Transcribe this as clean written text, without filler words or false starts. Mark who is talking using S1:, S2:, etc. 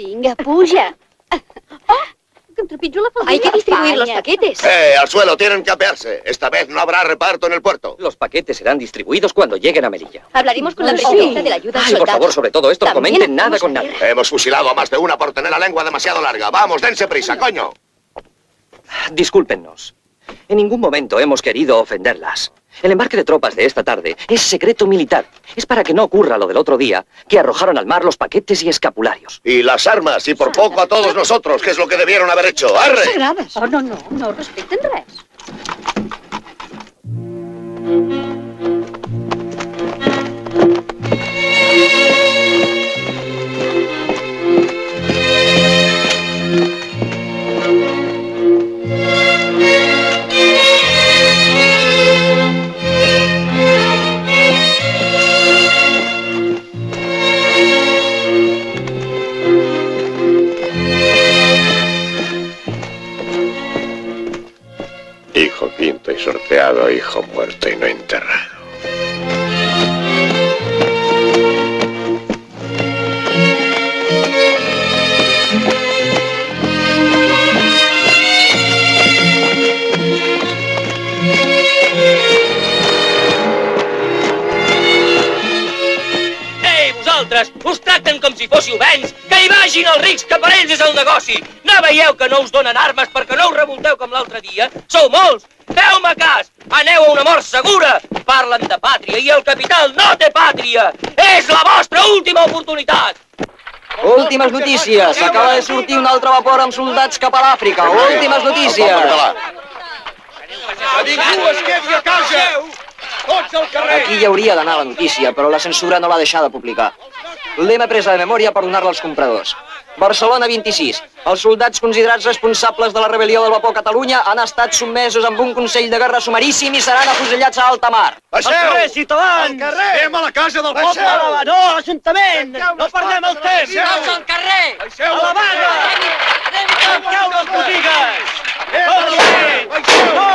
S1: Vinga, puja. Que em trepitjo la faldilla.
S2: Hay que distribuir los paquetes.
S3: Al suelo, tienen que apearse. Esta vez no habrá reparto en el puerto.
S4: Los paquetes serán distribuidos cuando lleguen a Melilla.
S2: Hablaremos con la presidenta de la ayuda al
S4: Ay,
S2: soldado.
S4: por favor, sobre todo esto, no
S2: También
S4: comenten nada
S2: hacemos
S4: con
S2: la
S4: nadie.
S3: Hemos fusilado a más de una por tener la lengua demasiado larga. Vamos, dense prisa, coño.
S4: Discúlpennos. En ningún momento hemos querido ofenderlas. El embarque de tropas de esta tarde es secreto militar. Es para que no ocurra lo del otro día, que arrojaron al mar los paquetes y escapularios.
S3: Y las armas, y por poco a todos nosotros, que es lo que debieron haber hecho. ¡Arre!
S1: Sagrades. Oh, no respecten res.
S3: Hijo quinto y sorteado, hijo muerto y no enterrado.
S5: Ei, vosaltres, us tracten com si fóssiu béns, que hi vagin els rics, que per ells és el negoci. No veieu que no us donen armes perquè no us revolteu com l'altre dia? Sou molts! Feu-me cas! Aneu a una mort segura! Parlen de pàtria i el capital no té pàtria! És la vostra última oportunitat!
S6: Últimes notícies. Acaba de sortir un altre vapor amb soldats cap a l'Àfrica. Últimes notícies.
S3: Que ningú es quedi a casa! Tots al carrer!
S6: Aquí hi hauria d'anar la notícia, però la censura no l'ha deixada publicar. L'hem presa de memòria per donar-la als compradors. Barcelona 26. Els soldats considerats responsables de la rebel·lió del vapor Catalunya han estat sotmesos amb un consell de guerra sumaríssim i seran afusellats a alta mar.
S3: Baixeu!
S5: Al carrer, ciutadans!
S3: Al carrer!
S5: Anem a la casa del
S3: Baixeu!
S5: poble! No, a l'Ajuntament! No perdem el temps!
S3: Baixeu!
S5: Al carrer!
S3: Baixeu!
S5: A la vaga!
S3: Baixeu!
S5: Tanqueu les botigues!
S3: Baixeu!
S5: No